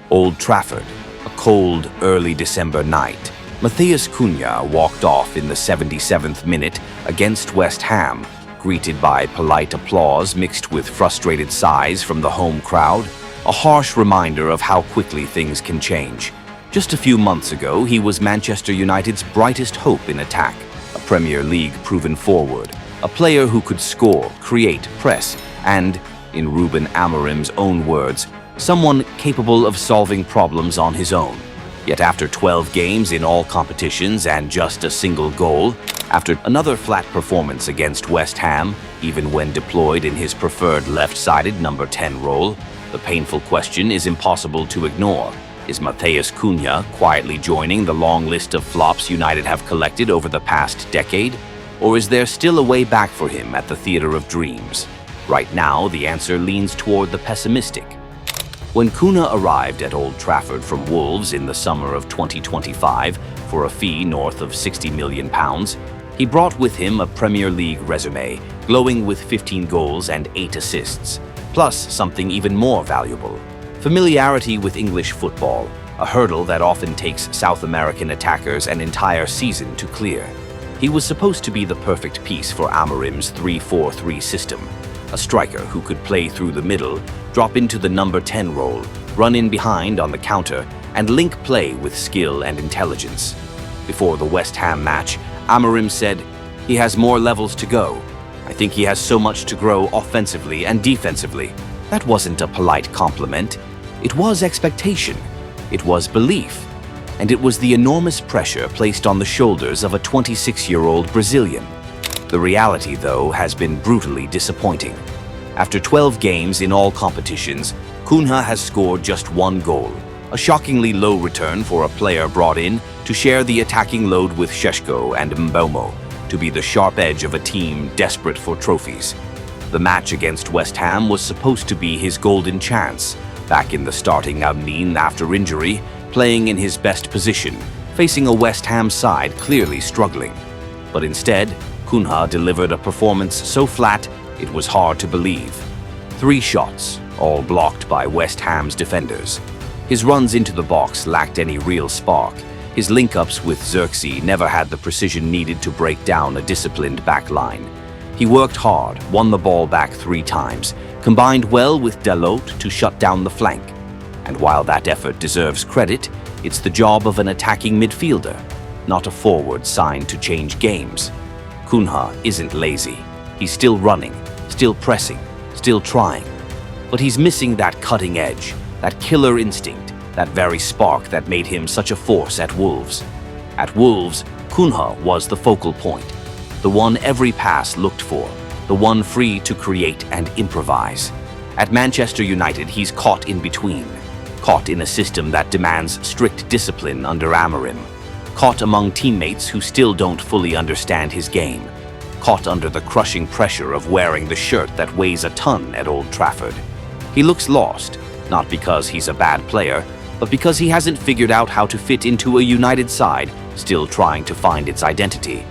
Old Trafford, a cold, early December night. Matheus Cunha walked off in the 77th minute against West Ham, greeted by polite applause mixed with frustrated sighs from the home crowd, a harsh reminder of how quickly things can change. Just a few months ago, he was Manchester United's brightest hope in attack, a Premier League proven forward, a player who could score, create, press, and, in Ruben Amorim's own words, someone capable of solving problems on his own. Yet after 12 games in all competitions and just a single goal, after another flat performance against West Ham, even when deployed in his preferred left-sided number 10 role, the painful question is impossible to ignore. Is Matheus Cunha quietly joining the long list of flops United have collected over the past decade? Or is there still a way back for him at the theater of dreams? Right now, the answer leans toward the pessimistic. When Cunha arrived at Old Trafford from Wolves in the summer of 2025 for a fee north of £60 million, he brought with him a Premier League resume, glowing with 15 goals and 8 assists, plus something even more valuable: familiarity with English football, a hurdle that often takes South American attackers an entire season to clear. He was supposed to be the perfect piece for Amorim's 3-4-3 system, a striker who could play through the middle, drop into the number 10 role, run in behind on the counter, and link play with skill and intelligence. Before the West Ham match, Amorim said, "He has more levels to go. I think he has so much to grow offensively and defensively." That wasn't a polite compliment. It was expectation. It was belief. And it was the enormous pressure placed on the shoulders of a 26-year-old Brazilian. The reality, though, has been brutally disappointing. After 12 games in all competitions, Cunha has scored just 1 goal, a shockingly low return for a player brought in to share the attacking load with Šeško and Mbeumo, to be the sharp edge of a team desperate for trophies. The match against West Ham was supposed to be his golden chance, back in the starting 11 after injury, playing in his best position, facing a West Ham side clearly struggling. But instead, Cunha delivered a performance so flat it was hard to believe. 3 shots, all blocked by West Ham's defenders. His runs into the box lacked any real spark. His link-ups with Xerxes never had the precision needed to break down a disciplined back line. He worked hard, won the ball back 3 times, combined well with Dalot to shut down the flank. And while that effort deserves credit, it's the job of an attacking midfielder, not a forward signed to change games. Cunha isn't lazy. He's still running, still pressing, still trying. But he's missing that cutting edge, that killer instinct, that very spark that made him such a force at Wolves. At Wolves, Cunha was the focal point, the one every pass looked for, the one free to create and improvise. At Manchester United, he's caught in between, caught in a system that demands strict discipline under Amorim, caught among teammates who still don't fully understand his game, caught under the crushing pressure of wearing the shirt that weighs a ton at Old Trafford. He looks lost, not because he's a bad player, but because he hasn't figured out how to fit into a United side still trying to find its identity.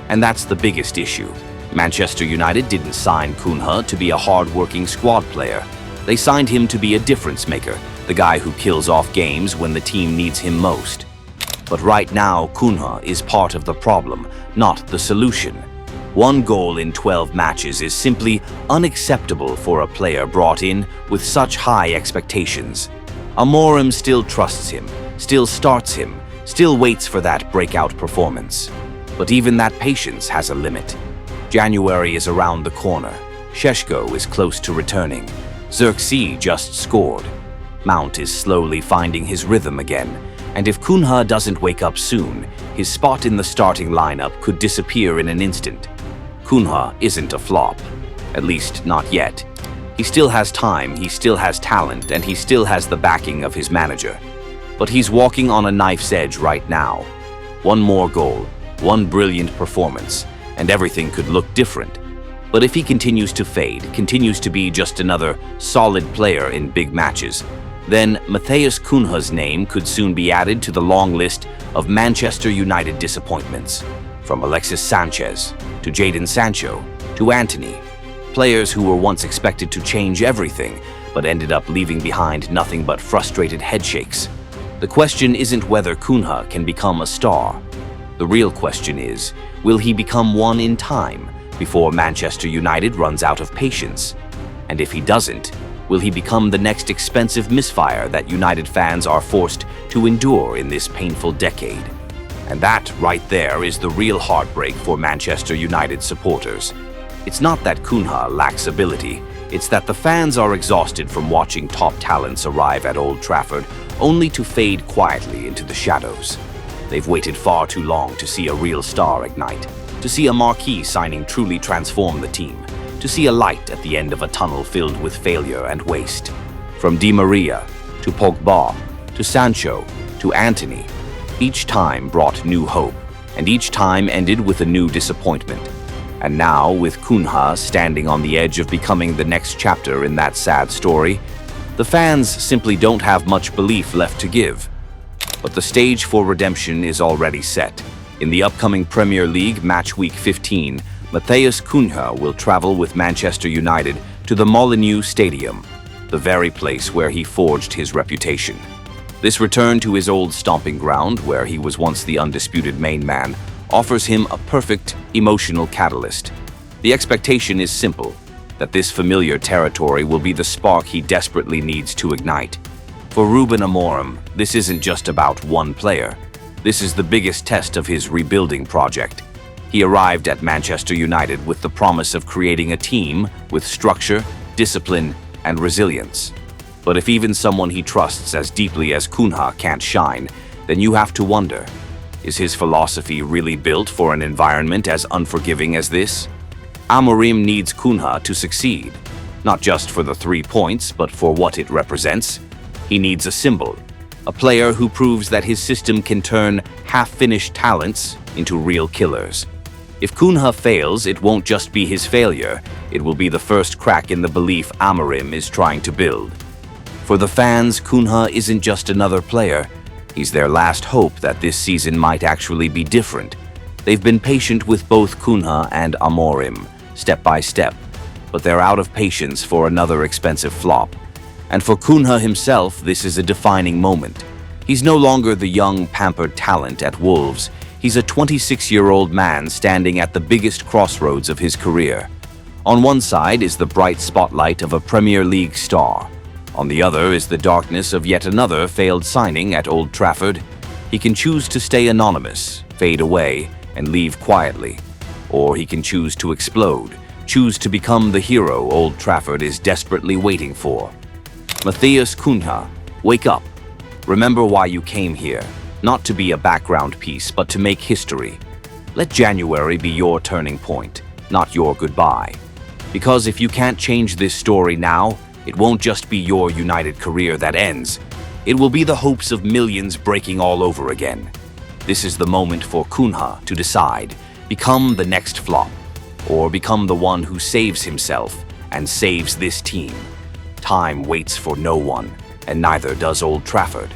And that's the biggest issue. Manchester United didn't sign Cunha to be a hard-working squad player. They signed him to be a difference maker, the guy who kills off games when the team needs him most. But right now, Cunha is part of the problem, not the solution. 1 goal in 12 matches is simply unacceptable for a player brought in with such high expectations. Amorim still trusts him, still starts him, still waits for that breakout performance. But even that patience has a limit. January is around the corner. Šeško is close to returning. Xerxes just scored. Mount is slowly finding his rhythm again, and if Cunha doesn't wake up soon, his spot in the starting lineup could disappear in an instant. Cunha isn't a flop, at least not yet. He still has time, he still has talent, and he still has the backing of his manager. But he's walking on a knife's edge right now. 1 more goal, 1 brilliant performance, and everything could look different. But if he continues to fade, continues to be just another solid player in big matches, then Matheus Cunha's name could soon be added to the long list of Manchester United disappointments. From Alexis Sánchez, to Jadon Sancho, to Antony. Players who were once expected to change everything, but ended up leaving behind nothing but frustrated headshakes. The question isn't whether Cunha can become a star. The real question is, will he become one in time before Manchester United runs out of patience? And if he doesn't, will he become the next expensive misfire that United fans are forced to endure in this painful decade? And that, right there, is the real heartbreak for Manchester United supporters. It's not that Cunha lacks ability, it's that the fans are exhausted from watching top talents arrive at Old Trafford only to fade quietly into the shadows. They've waited far too long to see a real star ignite, to see a marquee signing truly transform the team, to see a light at the end of a tunnel filled with failure and waste. From Di María, to Pogba, to Sancho, to Antony, each time brought new hope, and each time ended with a new disappointment. And now, with Cunha standing on the edge of becoming the next chapter in that sad story, the fans simply don't have much belief left to give. But the stage for redemption is already set. In the upcoming Premier League match week 15, Matheus Cunha will travel with Manchester United to the Molineux Stadium, the very place where he forged his reputation. This return to his old stomping ground, where he was once the undisputed main man, offers him a perfect emotional catalyst. The expectation is simple, that this familiar territory will be the spark he desperately needs to ignite. For Ruben Amorim, this isn't just about one player. This is the biggest test of his rebuilding project. He arrived at Manchester United with the promise of creating a team with structure, discipline, and resilience. But if even someone he trusts as deeply as Cunha can't shine, then you have to wonder, is his philosophy really built for an environment as unforgiving as this? Amorim needs Cunha to succeed, not just for the 3 points, but for what it represents. He needs a symbol, a player who proves that his system can turn half-finished talents into real killers. If Cunha fails, it won't just be his failure, it will be the first crack in the belief Amorim is trying to build. For the fans, Cunha isn't just another player. He's their last hope that this season might actually be different. They've been patient with both Cunha and Amorim, step by step, but they're out of patience for another expensive flop. And for Cunha himself, this is a defining moment. He's no longer the young, pampered talent at Wolves. He's a 26-year-old man standing at the biggest crossroads of his career. On one side is the bright spotlight of a Premier League star. On the other is the darkness of yet another failed signing at Old Trafford. He can choose to stay anonymous, fade away, and leave quietly. Or he can choose to explode, choose to become the hero Old Trafford is desperately waiting for. Matheus Cunha, wake up. Remember why you came here, not to be a background piece, but to make history. Let January be your turning point, not your goodbye. Because if you can't change this story now, it won't just be your United career that ends. It will be the hopes of millions breaking all over again. This is the moment for Cunha to decide, become the next flop, or become the one who saves himself and saves this team. Time waits for no one, and neither does Old Trafford.